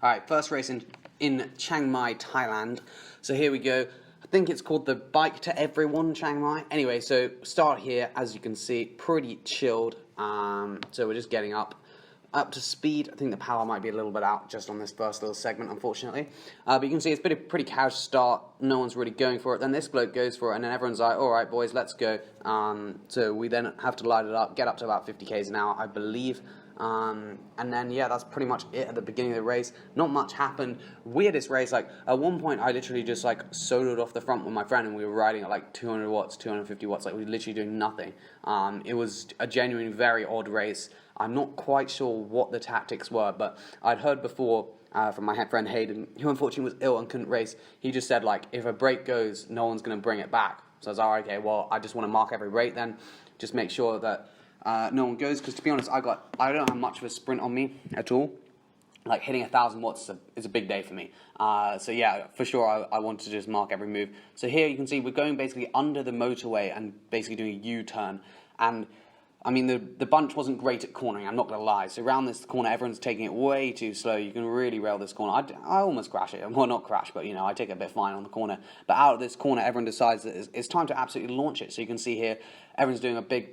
Alright, first race in Chiang Mai, Thailand. So here we go. I think it's called the Bike to Everyone Chiang Mai. Anyway, so start here, as you can see, pretty chilled. So we're just getting up to speed. I think the power might be a little bit out just on this first little segment, unfortunately. But you can see it's been a pretty casual start. No one's really going for it. Then this bloke goes for it, and then everyone's like, all right, boys, let's go. So we then have to light it up, get up to about 50 k's an hour, I believe. And then, yeah, that's pretty much it at the beginning of the race. Not much happened. Weirdest race, like, at one point, I literally just, like, soloed off the front with my friend, and we were riding at, like, 200 watts, 250 watts, like, we were literally doing nothing. It was a genuinely very odd race. I'm not quite sure what the tactics were, but I'd heard before from my friend Hayden, who unfortunately was ill and couldn't race. He just said, like, if a brake goes, no one's going to bring it back. So I was like, okay, well, I just want to mark every brake then, just make sure that no one goes, because to be honest, I don't have much of a sprint on me at all. Like, hitting 1,000 watts is a big day for me. So yeah, for sure, I want to just mark every move. So here you can see we're going basically under the motorway and basically doing a U-turn. And I mean, the bunch wasn't great at cornering, I'm not going to lie. So around this corner, everyone's taking it way too slow. You can really rail this corner. I almost crash it. Well, not crash, but, you know, I take it a bit fine on the corner. But out of this corner, everyone decides that it's time to absolutely launch it. So you can see here, everyone's doing a big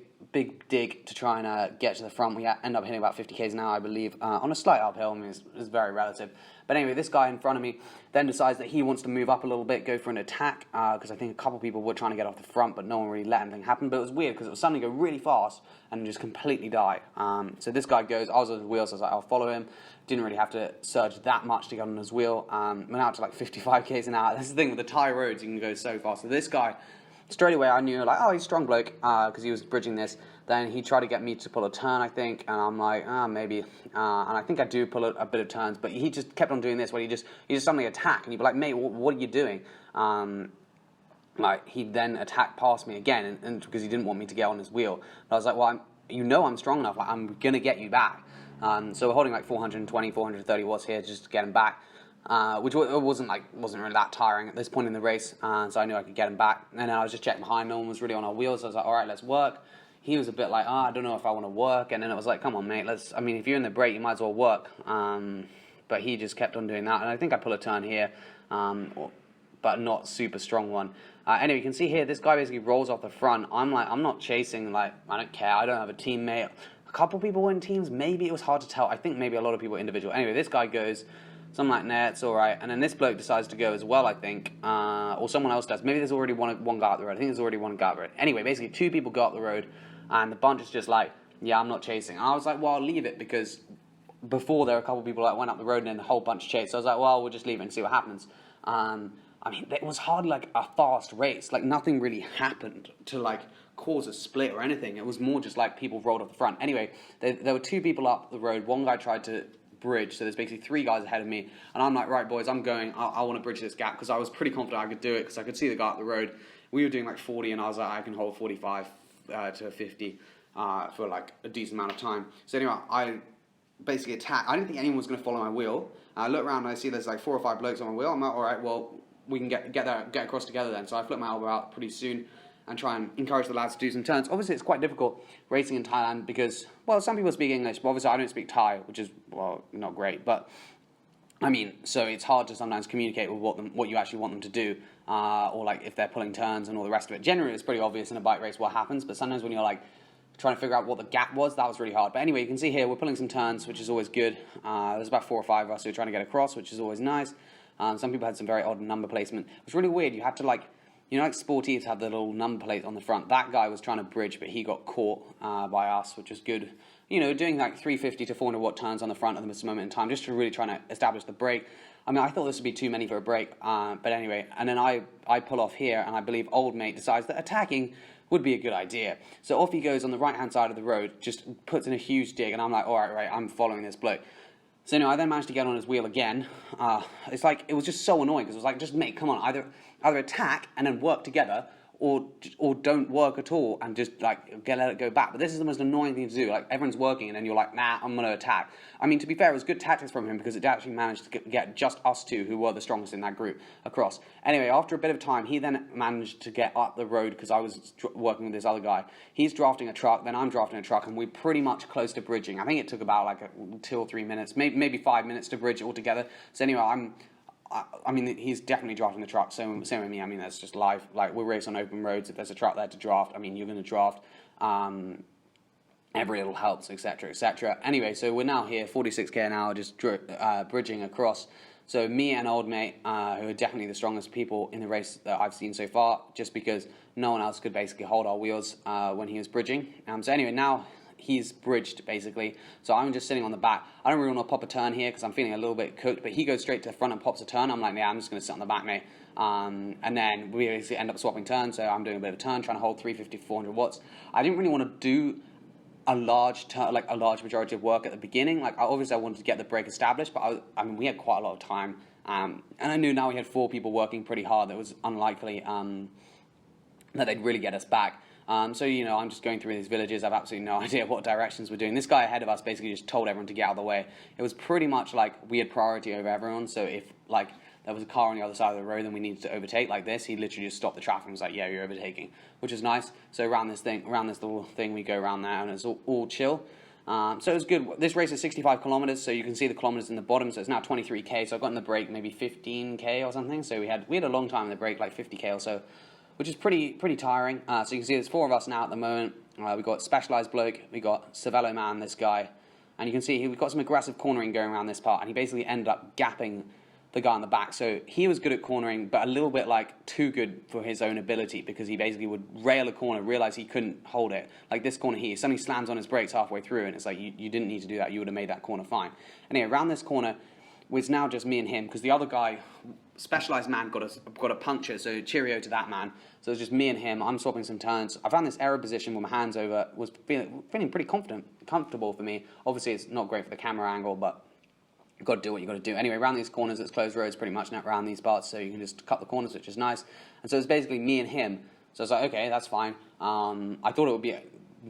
dig to try and get to the front. We end up hitting about 50 k's an hour, I believe, on a slight uphill. I mean, it's very relative. But anyway, this guy in front of me then decides that he wants to move up a little bit, go for an attack, because I think a couple people were trying to get off the front, but no one really let anything happen. But it was weird, because it was suddenly go really fast and just completely die. So this guy goes, I was on his wheel, so I was like, I'll follow him. Didn't really have to surge that much to get on his wheel. Went out to like 55 k's an hour. That's the thing with the Thai roads, you can go so fast. So this guy, straight away I knew, like, oh, he's a strong bloke, because he was bridging this. Then he tried to get me to pull a turn, I think, and I'm like, maybe. And I think I do pull a bit of turns, but he just kept on doing this, where he just suddenly attack, and you'd be like, mate, what are you doing? Like, he then attacked past me again, and because he didn't want me to get on his wheel. But I was like, well, I'm strong enough, like, I'm gonna get you back. So we're holding like 420, 430 watts here just to get him back. Which wasn't really that tiring at this point in the race, so I knew I could get him back. And then I was just checking behind, no one was really on our wheels, so I was like, all right, let's work. He was a bit like, I don't know if I want to work, and then it was like, come on, mate, I mean, if you're in the break, you might as well work. But he just kept on doing that, and I think I pull a turn here, but not super strong one. Anyway, you can see here, this guy basically rolls off the front. I'm like, I'm not chasing, like, I don't care, I don't have a teammate. A couple people were in teams, maybe, it was hard to tell. I think maybe a lot of people were individual. Anyway, this guy goes, so I'm like, nah, it's all right. And then this bloke decides to go as well, I think, or someone else does. Maybe there's already one guy up the road. I think there's already one guy up the road. Anyway, basically, two people go up the road, and the bunch is just like, yeah, I'm not chasing. And I was like, well, I'll leave it, because before there were a couple of people that went up the road, and then the whole bunch chased. So I was like, well, we'll just leave it and see what happens. I mean, it was hardly like a fast race. Like, nothing really happened to, like, cause a split or anything. It was more just like people rolled off the front. Anyway, there were two people up the road. One guy tried to bridge, so there's basically three guys ahead of me, and I'm like, right, boys, I'm going, I want to bridge this gap, because I was pretty confident I could do it, because I could see the guy up the road. We were doing like 40, and I was like, I can hold 45 to 50 for like a decent amount of time. So anyway, I basically attacked. I didn't think anyone was going to follow my wheel. I look around and I see there's like 4 or 5 blokes on my wheel. I'm like, all right, well, we can get across together then. So I flip my elbow out pretty soon and try and encourage the lads to do some turns. Obviously, it's quite difficult racing in Thailand because, well, some people speak English, but obviously I don't speak Thai, which is, well, not great. But, I mean, so it's hard to sometimes communicate with what you actually want them to do, or, like, if they're pulling turns and all the rest of it. Generally, it's pretty obvious in a bike race what happens, but sometimes when you're, like, trying to figure out what the gap was, that was really hard. But anyway, you can see here, we're pulling some turns, which is always good. There's about 4 or 5 of us who are trying to get across, which is always nice. Some people had some very odd number placement. It was really weird. You had to, like, you know, like sportives have the little number plate on the front. That guy was trying to bridge, but he got caught by us, which is good. You know, doing like 350 to 400 watt turns on the front at this moment in time, just to really trying to establish the brake. I mean, I thought this would be too many for a brake, but anyway. And then I pull off here, and I believe old mate decides that attacking would be a good idea. So off he goes on the right-hand side of the road, just puts in a huge dig, and I'm like, all right, I'm following this bloke. So anyway, I then managed to get on his wheel again. It's like, it was just so annoying, because it was like, just mate, come on, either attack and then work together, or don't work at all and just like let it go back. But this is the most annoying thing to do. Like everyone's working and then you're like, nah, I'm going to attack. I mean, to be fair, it was good tactics from him because it actually managed to get just us two who were the strongest in that group across. Anyway, after a bit of time, he then managed to get up the road because I was working with this other guy. He's drafting a truck, then I'm drafting a truck, and we're pretty much close to bridging. I think it took about like 2 or 3 minutes, maybe 5 minutes to bridge altogether. So anyway, I mean, he's definitely drafting the truck. Same with me. I mean, that's just life. Like, we're racing on open roads. If there's a truck there to draft, I mean, you're going to draft. Every little helps, etc., etc. Anyway, so we're now here, 46k an hour, just bridging across. So me and old mate, who are definitely the strongest people in the race that I've seen so far, just because no one else could basically hold our wheels when he was bridging. So anyway, now he's bridged, basically. So I'm just sitting on the back. I don't really want to pop a turn here because I'm feeling a little bit cooked, but he goes straight to the front and pops a turn. I'm like, yeah, I'm just going to sit on the back, mate. And then we basically end up swapping turns, so I'm doing a bit of a turn, trying to hold 350 to 400 watts. I didn't really want to do a large majority of work at the beginning. Like, obviously I wanted to get the brake established, but I mean, we had quite a lot of time. And I knew now we had 4 people working pretty hard. That was unlikely that they'd really get us back. So, you know, I'm just going through these villages. I have absolutely no idea what directions we're doing. This guy ahead of us basically just told everyone to get out of the way. It was pretty much like we had priority over everyone. So if, like, there was a car on the other side of the road and we needed to overtake like this, he literally just stopped the traffic and was like, yeah, you're overtaking, which is nice. So around this little thing, we go around there and it's all chill. So it was good. This race is 65 kilometers, so you can see the kilometers in the bottom. So it's now 23k. So I got in the break maybe 15k or something. So we had a long time in the break, like 50k or so, which is pretty tiring. So you can see there's 4 of us now at the moment. We got Specialized Bloke, we got Cervelo Man, this guy, and you can see we've got some aggressive cornering going around this part, and he basically ended up gapping the guy on the back. So he was good at cornering, but a little bit like too good for his own ability, because he basically would rail a corner, realize he couldn't hold it. Like this corner here, suddenly slams on his brakes halfway through, and it's like, you didn't need to do that. You would have made that corner fine. Anyway, around this corner, it's now just me and him, because the other guy, Specialized Man, got a puncture, so cheerio to that man. So it's just me and him. I'm swapping some turns. I found this aero position with my hands over was feeling pretty comfortable for me. Obviously, it's not great for the camera angle, but you've got to do what you've got to do. Anyway, around these corners, it's closed roads pretty much not around these parts, so you can just cut the corners, which is nice. And so it's basically me and him. So I was like, okay, that's fine. I thought it would be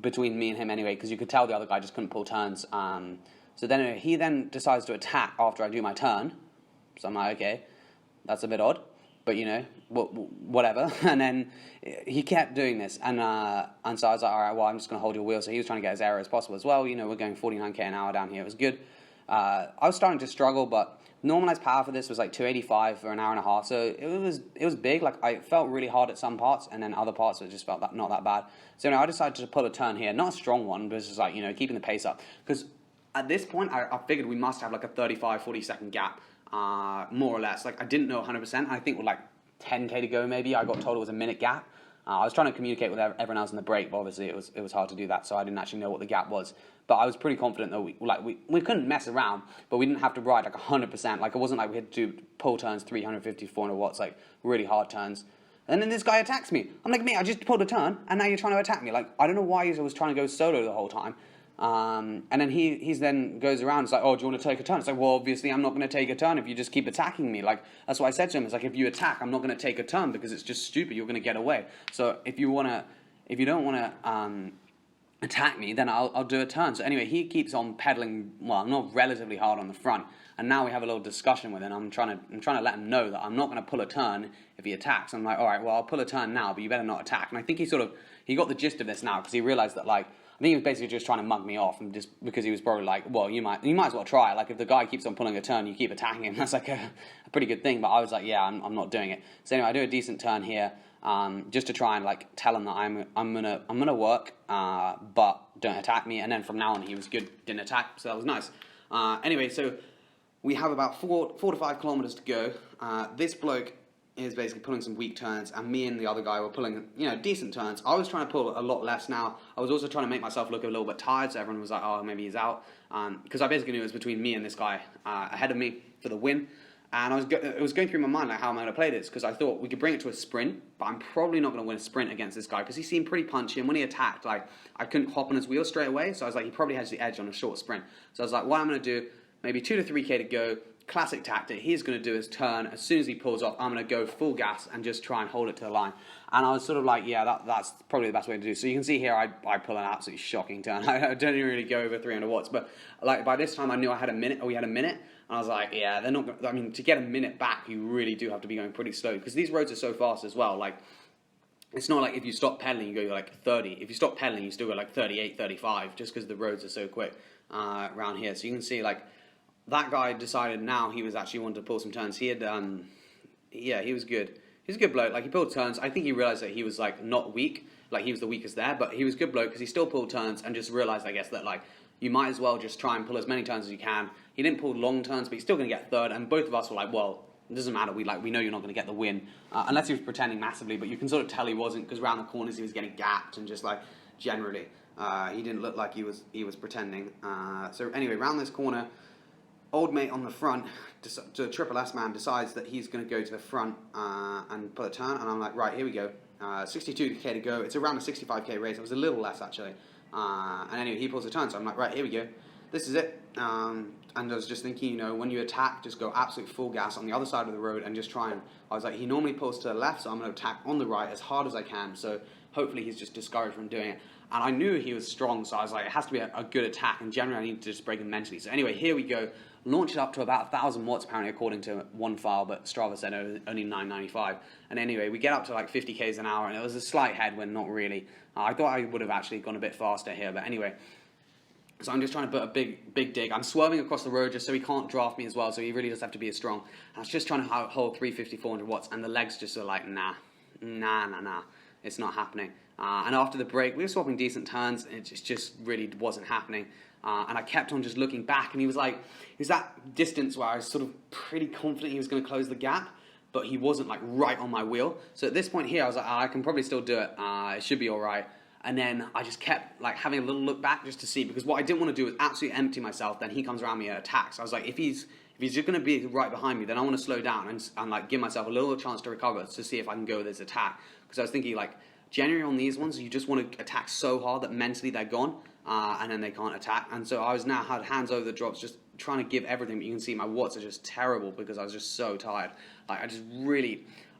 between me and him anyway, because you could tell the other guy just couldn't pull turns. So then anyway, he then decides to attack after I do my turn. So I'm like, okay, that's a bit odd, but you know, whatever. And then he kept doing this, and so I was like, all right, well, I'm just going to hold your wheel. So he was trying to get as aero as possible as well. You know, we're going 49k an hour down here. It was good. I was starting to struggle, but normalized power for this was like 285 for an hour and a half. So it was big. Like, I felt really hard at some parts, and then other parts it just felt not that bad. So I decided to pull a turn here, not a strong one, but it's just like, you know, keeping the pace up, because at this point I figured we must have like a 35-40 second gap. More or less. Like, I didn't know 100%. I think with like 10k to go, maybe I got told it was a minute gap. I was trying to communicate with everyone else in the break, but obviously it was hard to do that, so I didn't actually know what the gap was. But I was pretty confident that we couldn't mess around, but we didn't have to ride like 100%. Like, it wasn't like we had to do pull turns 350 400 watts, like really hard turns. And then this guy attacks me. I'm like, mate, I just pulled a turn, and now you're trying to attack me. Like, I don't know why he was trying to go solo the whole time. And then he's then goes around. It's like, oh, do you want to take a turn? It's like, well, obviously I'm not going to take a turn if you just keep attacking me. Like, that's what I said to him. It's like, if you attack, I'm not going to take a turn because it's just stupid. You're going to get away. So if you don't want to attack me, then I'll do a turn. So anyway, he keeps on pedaling, well, not relatively hard on the front. And now we have a little discussion with him. I'm trying to let him know that I'm not going to pull a turn if he attacks. I'm like, all right, well, I'll pull a turn now, but you better not attack. And I think he got the gist of this now, because he realized that, like, I think he was basically just trying to mug me off, and just because he was probably like, well, you might as well try. Like, if the guy keeps on pulling a turn, you keep attacking him. That's like a pretty good thing. But I was like, yeah, I'm not doing it. So anyway, I do a decent turn here, just to try and like tell him that I'm gonna work, but don't attack me. And then from now on, he was good, didn't attack, so that was nice. Anyway, so we have about 4 to 5 kilometers to go. This bloke is basically pulling some weak turns, and me and the other guy were pulling, you know, decent turns. I was trying to pull a lot less now. I was also trying to make myself look a little bit tired, so everyone was like, oh, maybe he's out. Because I basically knew it was between me and this guy ahead of me for the win. And it was going through my mind, like, how am I going to play this? Because I thought we could bring it to a sprint, but I'm probably not going to win a sprint against this guy, because he seemed pretty punchy, and when he attacked, like, I couldn't hop on his wheel straight away, so I was like, he probably has the edge on a short sprint. So I was like, what I'm going to do, maybe 2 to 3k to go, classic tactic, he's going to do his turn. As soon as he pulls off, I'm going to go full gas and just try and hold it to the line. And I was sort of like, yeah, that's probably the best way to do. So you can see here, I pull an absolutely shocking turn. I don't even really go over 300 watts, but like by this time I knew I had a minute, or we had a minute, and I was like, yeah, they're not. I mean, to get a minute back, you really do have to be going pretty slow, because these roads are so fast as well. Like, it's not like if you stop pedaling, you go like 30. If you stop pedaling, you still go like 38, 35, just because the roads are so quick around here. So you can see, like, that guy decided now he was actually wanting to pull some turns. He had, yeah, he was good. He was a good bloke. Like, he pulled turns. I think he realized that he was, like, not weak. Like, he was the weakest there, but he was a good bloke because he still pulled turns and just realized, I guess, that, like, you might as well just try and pull as many turns as you can. He didn't pull long turns, but he's still going to get third, and both of us were like, well, it doesn't matter. We know you're not going to get the win, unless he was pretending massively, but you can sort of tell he wasn't, because around the corners he was getting gapped, and just, like, generally, he didn't look like he was pretending. So anyway, round this corner, old mate on the front, the Triple S man, decides that he's going to go to the front and pull a turn, and I'm like, right, here we go. 62k to go. It's around a 65k race. It was a little less, actually. And anyway, he pulls a turn, so I'm like, right, here we go. This is it. And I was just thinking, you know, when you attack, just go absolute full gas on the other side of the road and just try and, I was like, he normally pulls to the left, so I'm going to attack on the right as hard as I can, so hopefully he's just discouraged from doing it. And I knew he was strong, so I was like, it has to be a good attack, and generally I need to just break him mentally. So anyway, here we go. Launch it up to about 1,000 watts, apparently, according to one file, but Strava said only 995. And anyway, we get up to like 50 k's an hour, and it was a slight headwind, not really. I thought I would have actually gone a bit faster here, but anyway. So I'm just trying to put a big dig. I'm swerving across the road just so he can't draft me as well, so he really does have to be as strong. I was just trying to hold 350, 400 watts, and the legs just are like, nah. It's not happening. And after the break, we were swapping decent turns, and it just really wasn't happening. And I kept on just looking back, and he was that distance where I was sort of pretty confident he was going to close the gap, but he wasn't like right on my wheel. So at this point here, I was like, I can probably still do it. It should be all right. And then I just kept like having a little look back just to see, because what I didn't want to do was absolutely empty myself. Then he comes around me and attacks. I was like, if he's just going to be right behind me, then I want to slow down and like give myself a little chance to recover to see if I can go with this attack. Because I was thinking, like, generally on these ones, you just want to attack so hard that mentally they're gone, and then they can't attack. And so I was now had hands over the drops, just trying to give everything. But you can see my watts are just terrible because I was just so tired. Like, I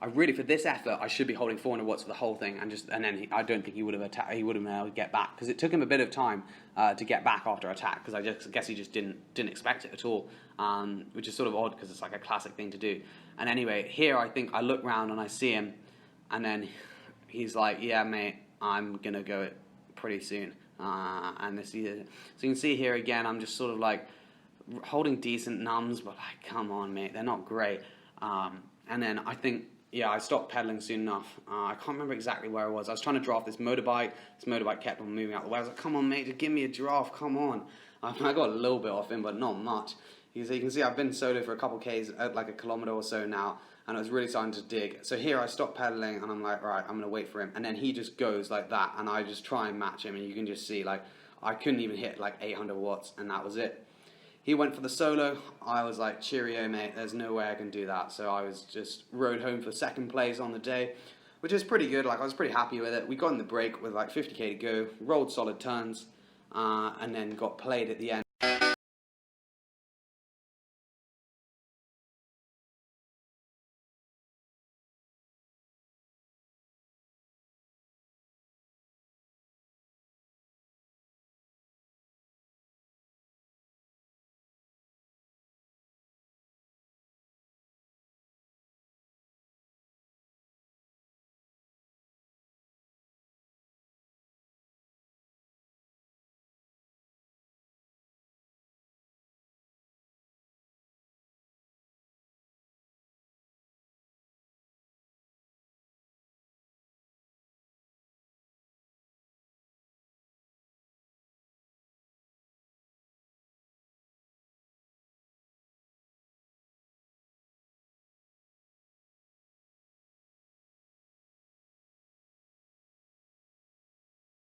really, for this effort, I should be holding 400 watts for the whole thing, and then I don't think he would have attacked. He would have been able to get back, because it took him a bit of time to get back after attack, because I guess he just didn't expect it at all, which is sort of odd because it's like a classic thing to do. And anyway, here I think I look round and I see him, and then he's like, yeah, mate, I'm gonna go it pretty soon. And this is, so you can see here again, I'm just sort of like holding decent numbs, but like, come on, mate, they're not great. And then I think, yeah, I stopped pedaling soon enough. I can't remember exactly where I was. I was trying to draft this motorbike. This motorbike kept on moving out the way. I was like, come on, mate, just give me a draft, come on. I got a little bit off him, but not much. You can see I've been solo for a couple Ks, like a kilometer or so now, and I was really starting to dig. So here I stopped pedaling, and I'm like, right, I'm going to wait for him. And then he just goes like that, and I just try and match him, and you can just see, like, I couldn't even hit like 800 watts, and that was it. He went for the solo. I was like, cheerio, mate, there's no way I can do that. So I was just rode home for second place on the day, which is pretty good. Like, I was pretty happy with it. We got in the break with like 50k to go, rolled solid turns, and then got played at the end.